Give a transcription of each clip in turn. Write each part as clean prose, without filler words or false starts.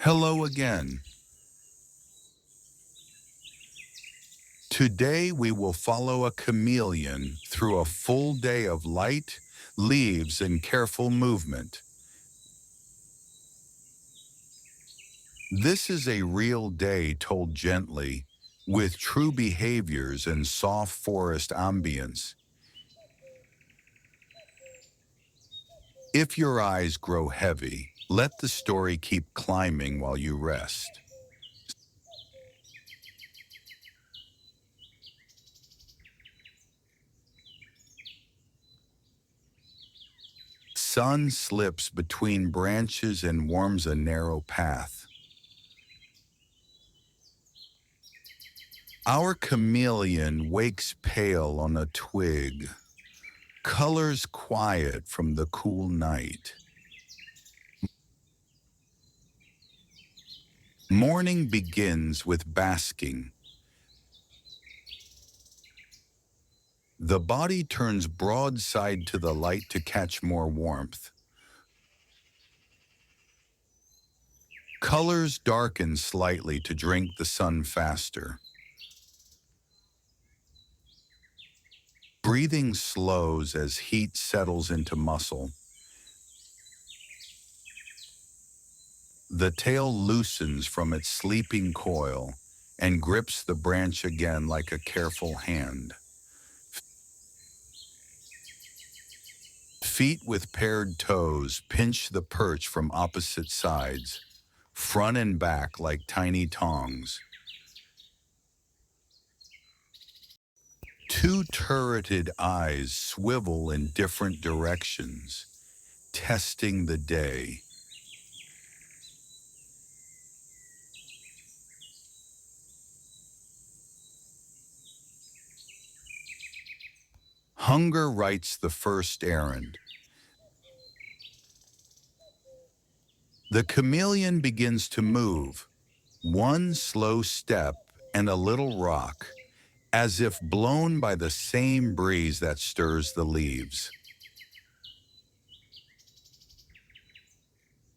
Hello again. Today we will follow a chameleon through a full day of light, leaves, and careful movement. This is a real day told gently, with true behaviors and soft forest ambience. If your eyes grow heavy, let the story keep climbing while you rest. Sun slips between branches and warms a narrow path. Our chameleon wakes pale on a twig, colors quiet from the cool night. Morning begins with basking. The body turns broadside to the light to catch more warmth. Colors darken slightly to drink the sun faster. Breathing slows as heat settles into muscle. The tail loosens from its sleeping coil and grips the branch again like a careful hand. Feet with paired toes pinch the perch from opposite sides, front and back like tiny tongs. Two turreted eyes swivel in different directions, testing the day. Hunger writes the first errand. The chameleon begins to move, one slow step and a little rock, as if blown by the same breeze that stirs the leaves.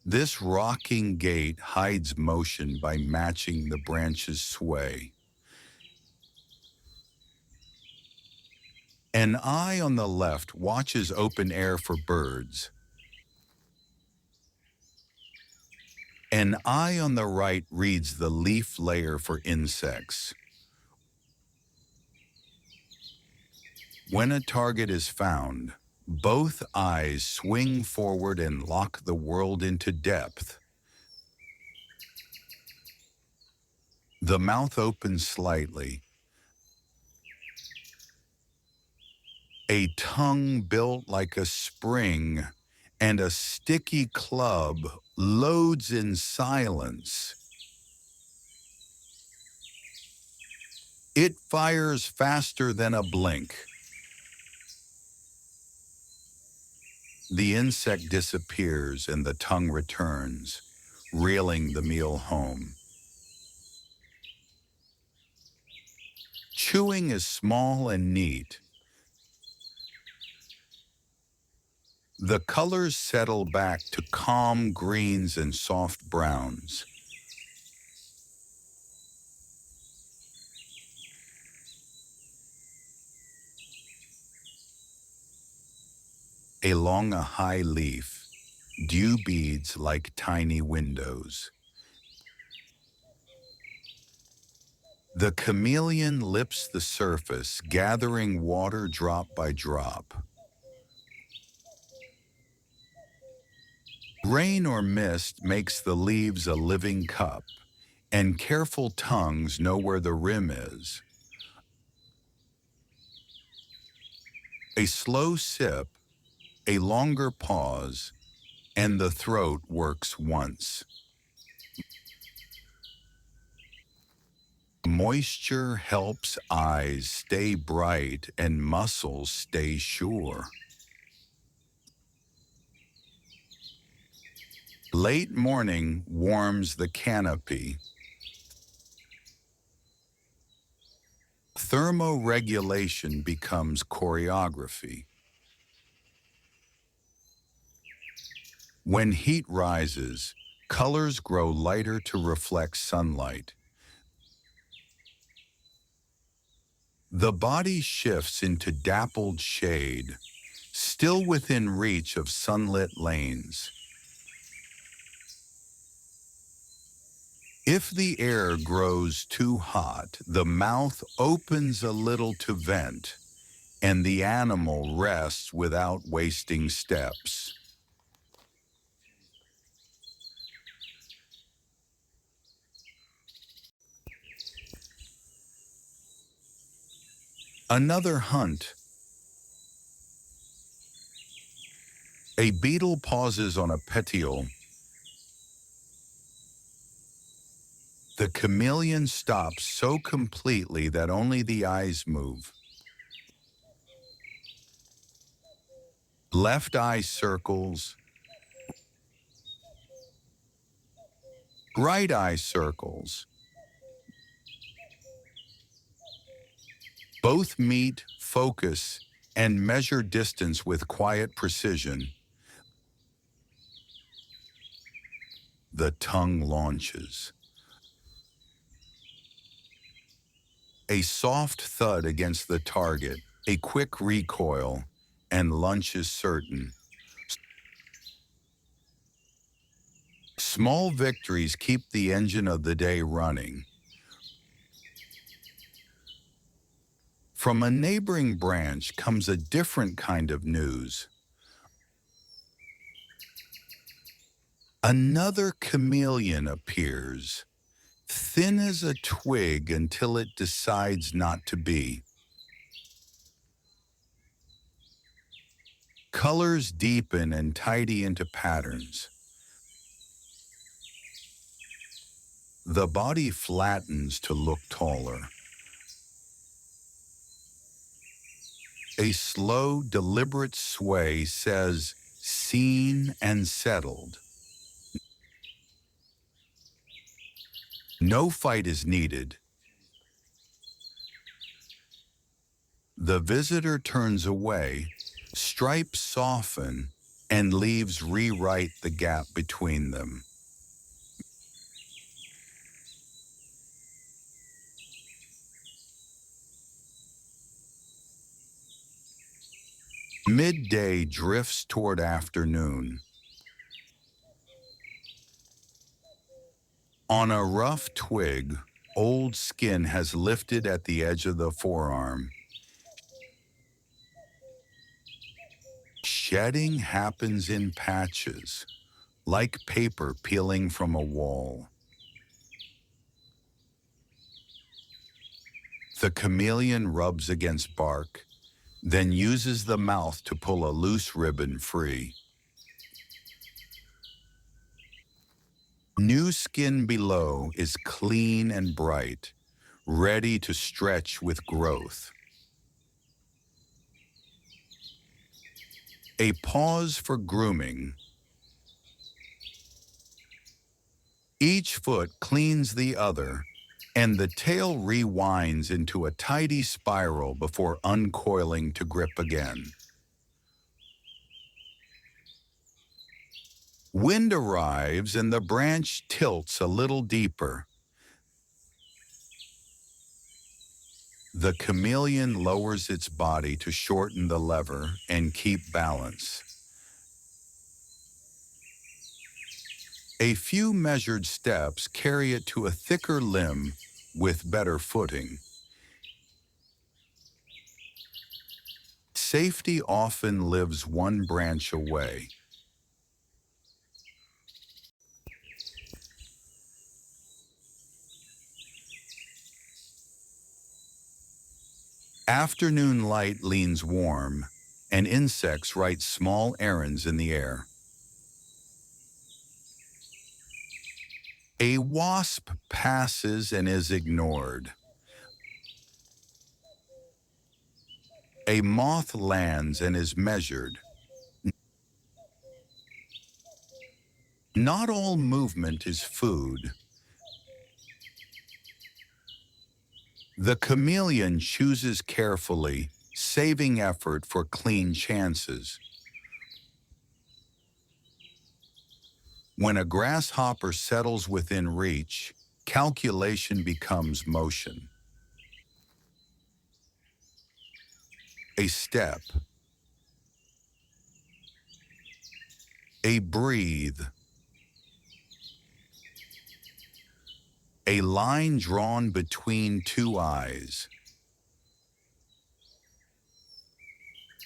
This rocking gait hides motion by matching the branch's sway. An eye on the left watches open air for birds. An eye on the right reads the leaf layer for insects. When a target is found, both eyes swing forward and lock the world into depth. The mouth opens slightly. A tongue built like a spring and a sticky club loads in silence. It fires faster than a blink. The insect disappears and the tongue returns, reeling the meal home. Chewing is small and neat. The colors settle back to calm greens and soft browns. Along a high leaf, dew beads like tiny windows. The chameleon lips the surface, gathering water drop by drop. Rain or mist makes the leaves a living cup, and careful tongues know where the rim is. A slow sip, a longer pause, and the throat works once. Moisture helps eyes stay bright and muscles stay sure. Late morning warms the canopy. Thermoregulation becomes choreography. When heat rises, Colors grow lighter to reflect sunlight. The body shifts into dappled shade, still within reach of sunlit lanes. If the air grows too hot, the mouth opens a little to vent, and the animal rests without wasting steps. Another hunt. A beetle pauses on a petiole. The chameleon stops so completely that only the eyes move. Left eye circles, right eye circles. Both meet, focus, and measure distance with quiet precision. The tongue launches. A soft thud against the target, a quick recoil, and lunch is certain. Small victories keep the engine of the day running. From a neighboring branch comes a different kind of news. Another chameleon appears, thin as a twig until it decides not to be. Colors deepen and tidy into patterns. The body flattens to look taller. A slow, deliberate sway says, seen and settled. No fight is needed. The visitor turns away, stripes soften, and leaves rewrite the gap between them. Midday drifts toward afternoon. On a rough twig, old skin has lifted at the edge of the forearm. Shedding happens in patches, like paper peeling from a wall. The chameleon rubs against bark, then uses the mouth to pull a loose ribbon free. New skin below is clean and bright, ready to stretch with growth. A pause for grooming. Each foot cleans the other, and the tail rewinds into a tidy spiral before uncoiling to grip again. Wind arrives and the branch tilts a little deeper. The chameleon lowers its body to shorten the lever and keep balance. A few measured steps carry it to a thicker limb with better footing. Safety often lives one branch away. Afternoon light leans warm, and insects write small errands in the air. A wasp passes and is ignored. A moth lands and is measured. Not all movement is food. The chameleon chooses carefully, saving effort for clean chances. When a grasshopper settles within reach, calculation becomes motion. A step, a breathe, a line drawn between two eyes.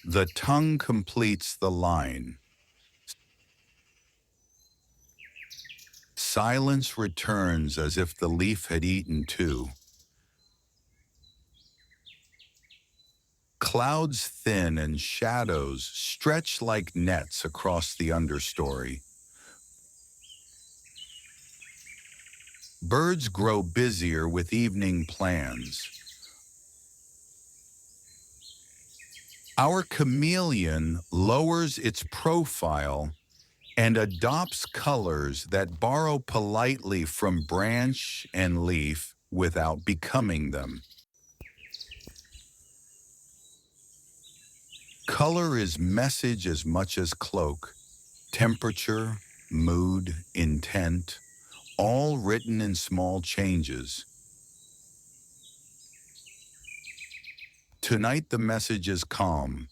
The tongue completes the line. Silence returns as if the leaf had eaten too. Clouds thin and shadows stretch like nets across the understory. Birds grow busier with evening plans. Our chameleon lowers its profile and adopts colors that borrow politely from branch and leaf without becoming them. Color is message as much as cloak, temperature, mood, intent, all written in small changes. Tonight the message is calm.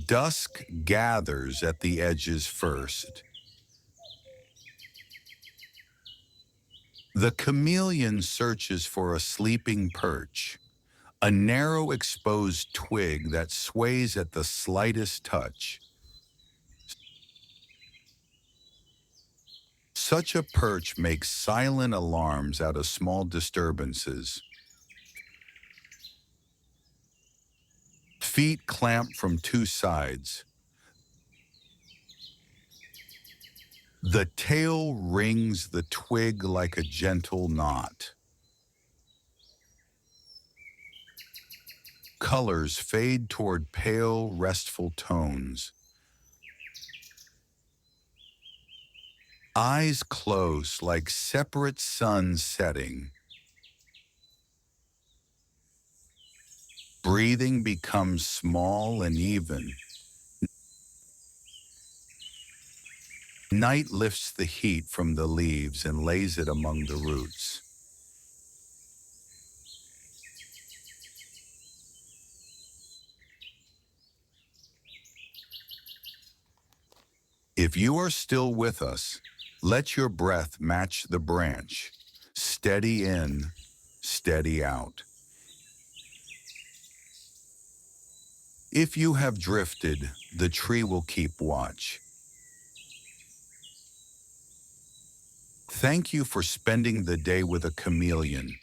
Dusk gathers at the edges first. The chameleon searches for a sleeping perch, a narrow exposed twig that sways at the slightest touch. Such a perch makes silent alarms out of small disturbances. Feet clamp from two sides. The tail wrings the twig like a gentle knot. Colors fade toward pale, restful tones. Eyes close like separate suns setting. Breathing becomes small and even. Night lifts the heat from the leaves and lays it among the roots. If you are still with us, let your breath match the branch. Steady in, steady out. If you have drifted, the tree will keep watch. Thank you for spending the day with a chameleon.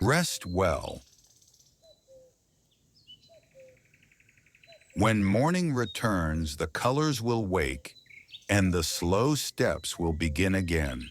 Rest well. When morning returns, the colors will wake and the slow steps will begin again.